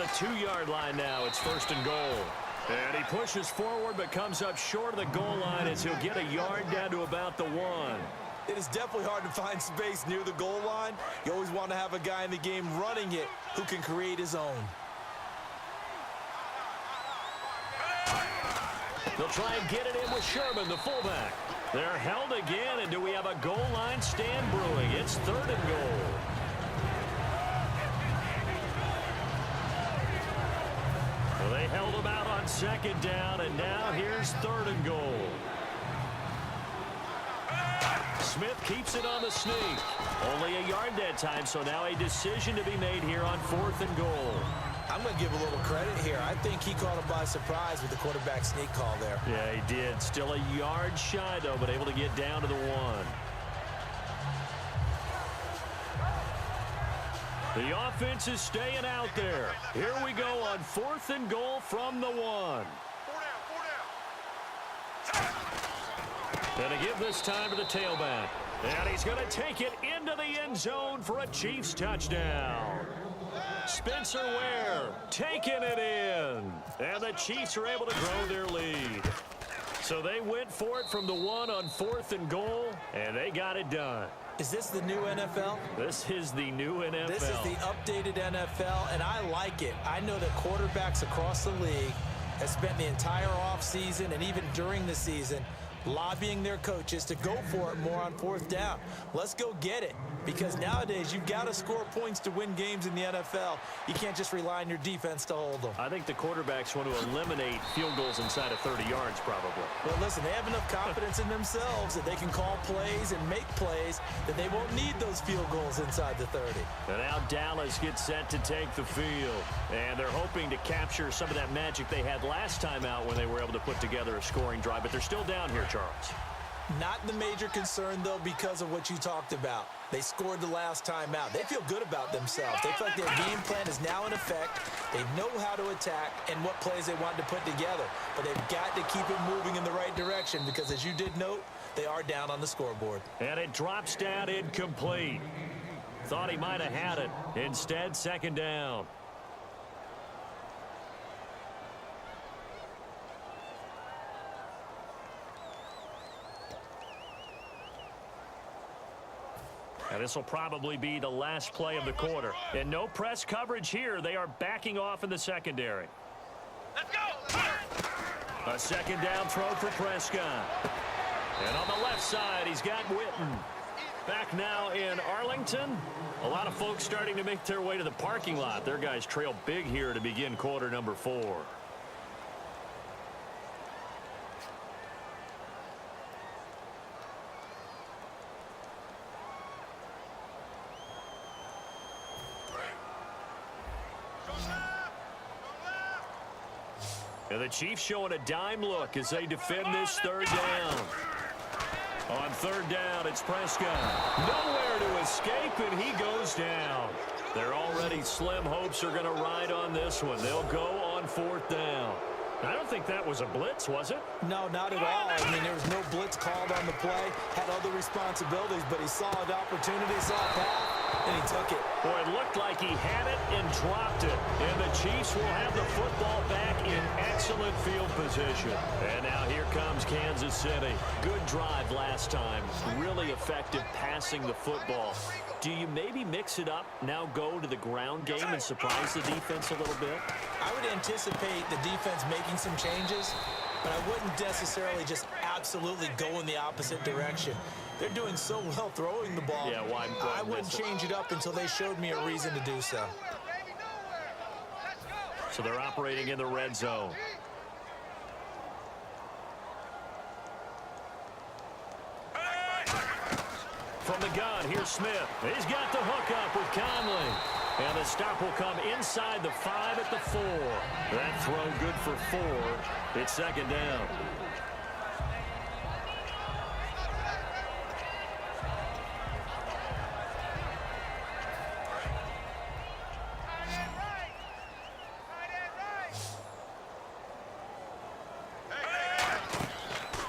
the 2-yard line now. It's 1st and goal. And he pushes forward but comes up short of the goal line as he'll get a yard down to about the 1. It is definitely hard to find space near the goal line. You always want to have a guy in the game running it who can create his own. They'll try and get it in with Sherman, the fullback. They're held again, and do we have a goal line stand brewing? It's 3rd and goal. Well, they held him out on 2nd down, and now here's 3rd and goal. Smith keeps it on the sneak. Only a yard that time, so now a decision to be made here on 4th and goal. I'm going to give a little credit here. I think he caught him by surprise with the quarterback sneak call there. Yeah, he did. Still a yard shy, though, but able to get down to the 1. The offense is staying out there. Here we go on 4th and goal from the 1. And to give this time to the tailback. And he's going to take it into the end zone for a Chiefs touchdown. Spencer Ware taking it in. And the Chiefs are able to grow their lead. So they went for it from the 1 on 4th and goal, and they got it done. Is this the new NFL? This is the new NFL. This is the updated NFL, and I like it. I know that quarterbacks across the league have spent the entire offseason and even during the season lobbying their coaches to go for it more on 4th down. Let's go get it. Because nowadays, you've got to score points to win games in the NFL. You can't just rely on your defense to hold them. I think the quarterbacks want to eliminate field goals inside of 30 yards, probably. Well, listen, they have enough confidence in themselves that they can call plays and make plays that they won't need those field goals inside the 30. And now Dallas gets set to take the field. And they're hoping to capture some of that magic they had last time out when they were able to put together a scoring drive. But they're still down here, Charles. Not the major concern, though, because of what you talked about. They scored the last time out. They feel good about themselves. They feel like their game plan is now in effect. They know how to attack and what plays they want to put together. But they've got to keep it moving in the right direction because, as you did note, they are down on the scoreboard. And it drops down incomplete. Thought he might have had it. Instead, 2nd down. And this will probably be the last play of the quarter. And no press coverage here. They are backing off in the secondary. Let's go! A 2nd down throw for Prescott. And on the left side, he's got Witten. Back now in Arlington. A lot of folks starting to make their way to the parking lot. Their guys trail big here to begin quarter number 4. And the Chiefs showing a dime look as they defend this 3rd down. On 3rd down, it's Prescott. Nowhere to escape, and he goes down. Their already slim hopes are going to ride on this one. They'll go on 4th down. I don't think that was a blitz, was it? No, not at all. I mean, there was no blitz called on the play. Had other responsibilities, but he saw an opportunity, saw a path, and he took it. Boy, it looked like he had it and dropped it. And the Chiefs will have the football back in excellent field position. And now here comes Kansas City. Good drive last time. Really effective passing the football. Do you maybe mix it up, now go to the ground game and surprise the defense a little bit? I would anticipate the defense making some changes, but I wouldn't necessarily just absolutely go in the opposite direction. They're doing so well throwing the ball. Yeah, why I wouldn't change it up until they showed me a reason to do so. So they're operating in the red zone. From the gun, here's Smith. He's got the hook up with Conley. And the stop will come inside the 5 at the 4. That throw good for 4. It's 2nd down.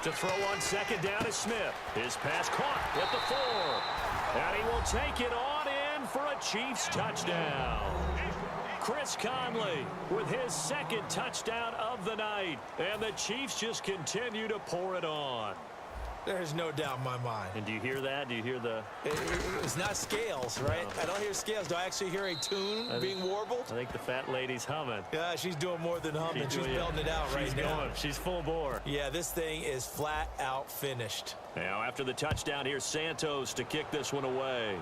To throw on 2nd down is Smith. His pass caught at the 4. And he will take it on in for a Chiefs touchdown. Chris Conley with his second touchdown of the night. And the Chiefs just continue to pour it on. There's no doubt in my mind. And do you hear that? Do you hear the... It's not scales, right? No. I don't hear scales. Do I actually hear a tune being warbled? I think the fat lady's humming. Yeah, she's doing more than humming. She's belting it out right now. She's full bore. Yeah, this thing is flat out finished. Now, after the touchdown, here's Santos to kick this one away.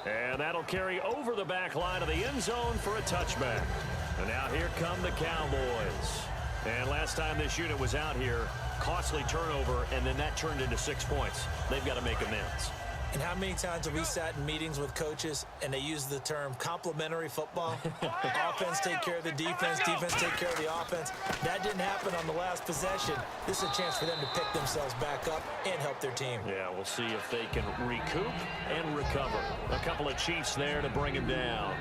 And that'll carry over the back line of the end zone for a touchback. And now here come the Cowboys. And last time this unit was out here, costly turnover, and then that turned into 6 points. They've got to make amends. And how many times have we sat in meetings with coaches and they use the term complementary football? Offense take care of the defense, defense take care of the offense. That didn't happen on the last possession. This is a chance for them to pick themselves back up and help their team. Yeah, we'll see if they can recoup and recover. A couple of Chiefs there to bring him down.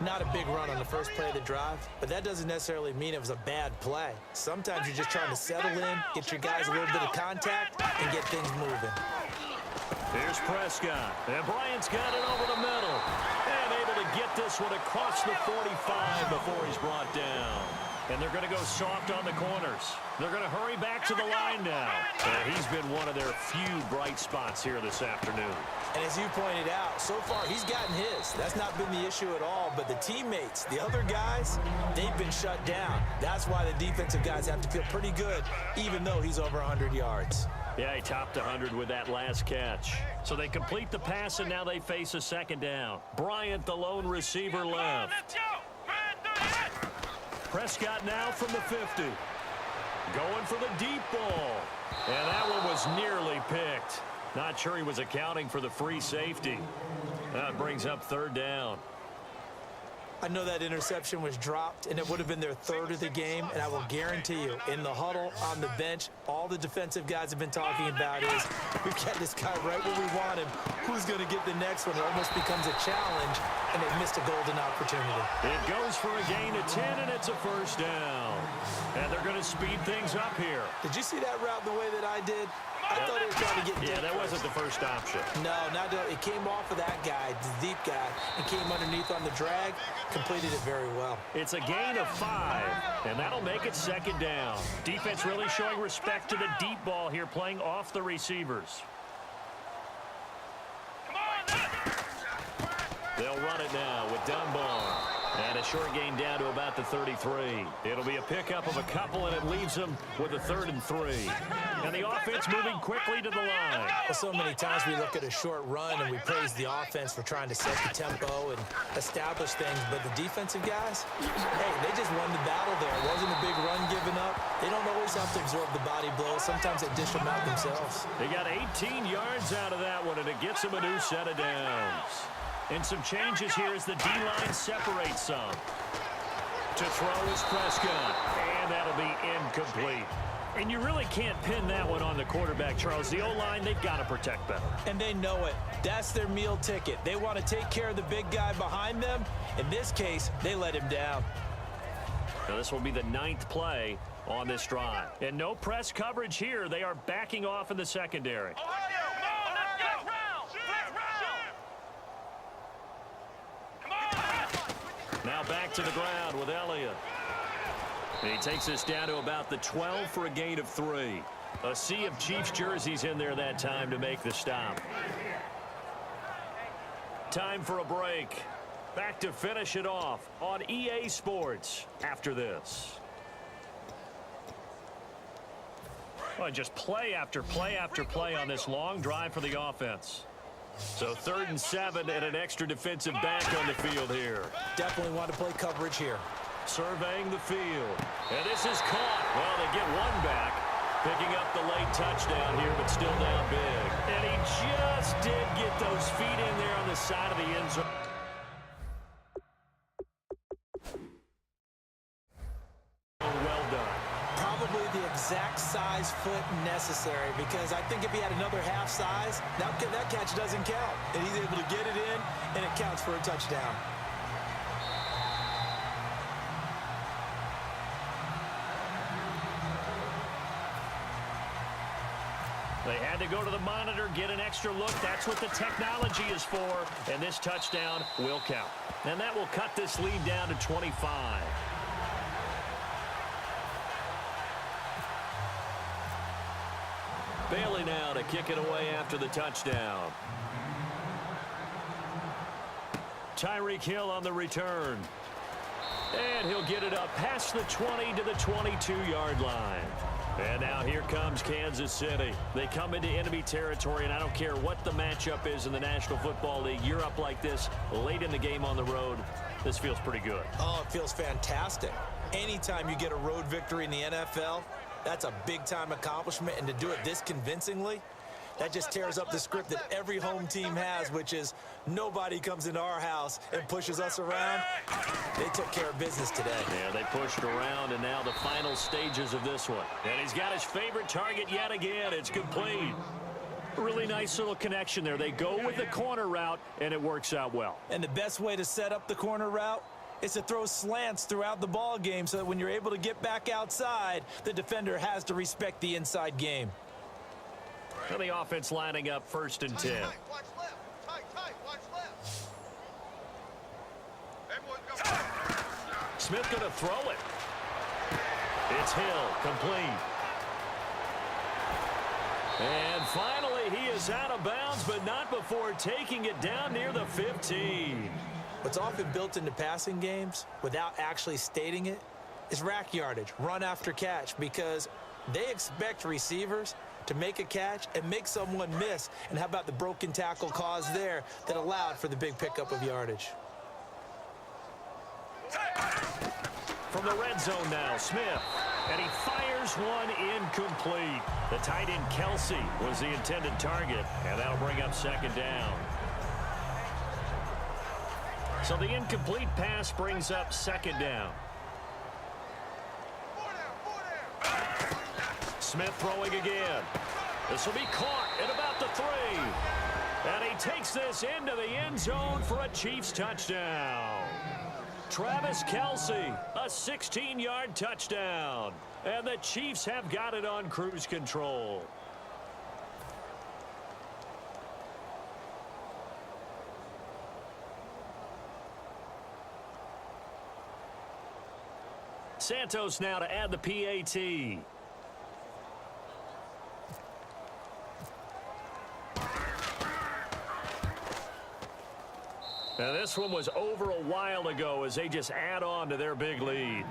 Not a big run on the first play of the drive, but that doesn't necessarily mean it was a bad play. Sometimes you're just trying to settle in, get your guys a little bit of contact, and get things moving. Here's Prescott, and Bryant's got it over the middle. And able to get this one across the 45 before he's brought down. And they're going to go soft on the corners. They're going to hurry back to the line now. And he's been one of their few bright spots here this afternoon. And as you pointed out, so far he's gotten his. That's not been the issue at all. But the teammates, the other guys, they've been shut down. That's why the defensive guys have to feel pretty good, even though he's over 100 yards. Yeah, he topped 100 with that last catch. So they complete the pass, and now they face a second down. Bryant, the lone receiver, left. Prescott now from the 50. Going for the deep ball. And that one was nearly picked. Not sure he was accounting for the free safety. That brings up third down. I know that interception was dropped, and it would have been their third of the game, and I will guarantee you, in the huddle, on the bench, all the defensive guys have been talking about is, we've got this guy right where we want him. Who's going to get the next one? It almost becomes a challenge, and they've missed a golden opportunity. It goes for a gain of 10, and it's a first down. And they're going to speed things up here. Did you see that route the way that I did? I thought he was trying to get deep. Yeah, that wasn't the first option. No, it came off of that guy, the deep guy, and came underneath on the drag, completed it very well. It's a gain of 5, and that'll make it second down. Defense really showing respect to the deep ball here, playing off the receivers. They'll run it now with Dunbar. And a short gain down to about the 33. It'll be a pickup of a couple, and it leaves them with a 3rd and 3. And the offense moving quickly to the line. Well, so many times we look at a short run and we praise the offense for trying to set the tempo and establish things. But the defensive guys, hey, they just won the battle there. It wasn't a big run given up. They don't always have to absorb the body blows. Sometimes they dish them out themselves. They got 18 yards out of that one, and it gets them a new set of downs. And some changes here as the D-line separates some. To throw is Prescott, and that'll be incomplete. And you really can't pin that one on the quarterback, Charles. The O-line, they've got to protect better. And they know it. That's their meal ticket. They want to take care of the big guy behind them. In this case, they let him down. Now this will be the 9th play on this drive. And no press coverage here. They are backing off in the secondary. Now back to the ground with Elliott. And he takes us down to about the 12 for a gain of 3. A sea of Chiefs jerseys in there that time to make the stop. Time for a break. Back to finish it off on EA Sports after this. Well, just play after play after play on this long drive for the offense. So 3rd and 7 and an extra defensive back on the field here. Definitely want to play coverage here. Surveying the field. And this is caught. Well, they get one back. Picking up the late touchdown here, but still down big. And he just did get those feet in there on the side of the end zone. Well done. Probably the exact size foot necessary, because I think if he had another half size, that catch doesn't count. And he's able to get it in, and it counts for a touchdown. They had to go to the monitor, get an extra look. That's what the technology is for. And this touchdown will count. And that will cut this lead down to 25. Bailey now to kick it away after the touchdown. Tyreek Hill on the return. And he'll get it up past the 20 to the 22-yard line. And now here comes Kansas City. They come into enemy territory, and I don't care what the matchup is in the National Football League. You're up like this late in the game on the road. This feels pretty good. Oh, it feels fantastic. Anytime you get a road victory in the NFL, that's a big-time accomplishment. And to do it this convincingly, that just tears up the script that every home team has, which is nobody comes into our house and pushes us around. They took care of business today. Yeah, they pushed around, and now the final stages of this one. And he's got his favorite target yet again. It's complete. Really nice little connection there. They go with the corner route, and it works out well. And the best way to set up the corner route is to throw slants throughout the ball game so that when you're able to get back outside, the defender has to respect the inside game. And the offense lining up 1st and 10. Watch left. Tight. Watch left. Everyone go. Smith going to throw it. It's Hill, complete. And finally, he is out of bounds, but not before taking it down near the 15. What's often built into passing games, without actually stating it, is rack yardage, run after catch, because they expect receivers to make a catch and make someone miss. And how about the broken tackle cause there that allowed for the big pickup of yardage? From the red zone now, Smith. And he fires one incomplete. The tight end Kelsey was the intended target, and that'll bring up 2nd down. So the incomplete pass brings up 2nd down. Smith throwing again. This will be caught at about the 3. And he takes this into the end zone for a Chiefs touchdown. Travis Kelce, a 16-yard touchdown. And the Chiefs have got it on cruise control. Santos now to add the PAT. Now this one was over a while ago as they just add on to their big lead.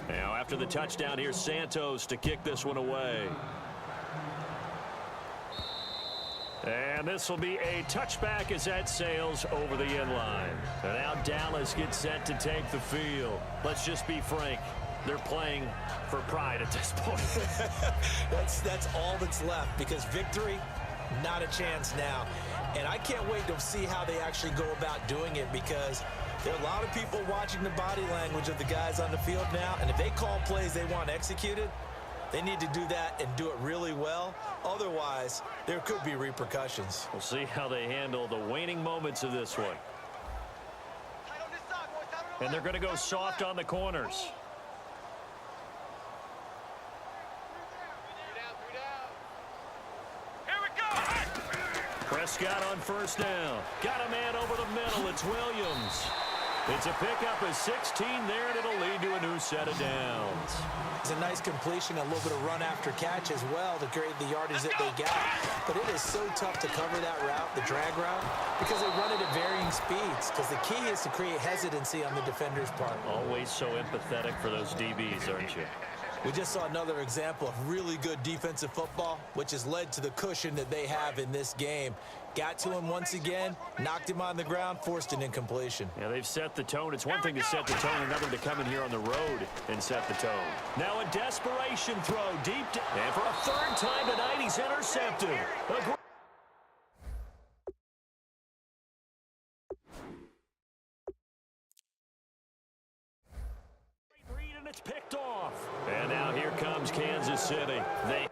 Now after the touchdown, here's Santos to kick this one away. And this will be a touchback as that sails over the end line. And now Dallas gets set to take the field. Let's just be frank. They're playing for pride at this point. That's all that's left, because victory, not a chance now. And I can't wait to see how they actually go about doing it, because there are a lot of people watching the body language of the guys on the field now. And if they call plays they want executed, they need to do that and do it really well. Otherwise, there could be repercussions. We'll see how they handle the waning moments of this one. And they're going to go soft on the corners. Here we go. Prescott on 1st down. Got a man over the middle. It's Williams. It's a pickup of 16 there, and it'll lead to a new set of downs. It's a nice completion, a little bit of run after catch as well to create the yardage that they got. But it is so tough to cover that route, the drag route, because they run it at varying speeds. Because the key is to create hesitancy on the defender's part. Always so empathetic for those DBs, aren't you? We just saw another example of really good defensive football, which has led to the cushion that they have in this game. Got to him once again, knocked him on the ground, forced an incompletion. Yeah, they've set the tone. It's one thing to set the tone, another to come in here on the road and set the tone. Now a desperation throw deep, and for a 3rd time tonight, he's intercepted. Read, and it's picked off. And now here comes Kansas City. They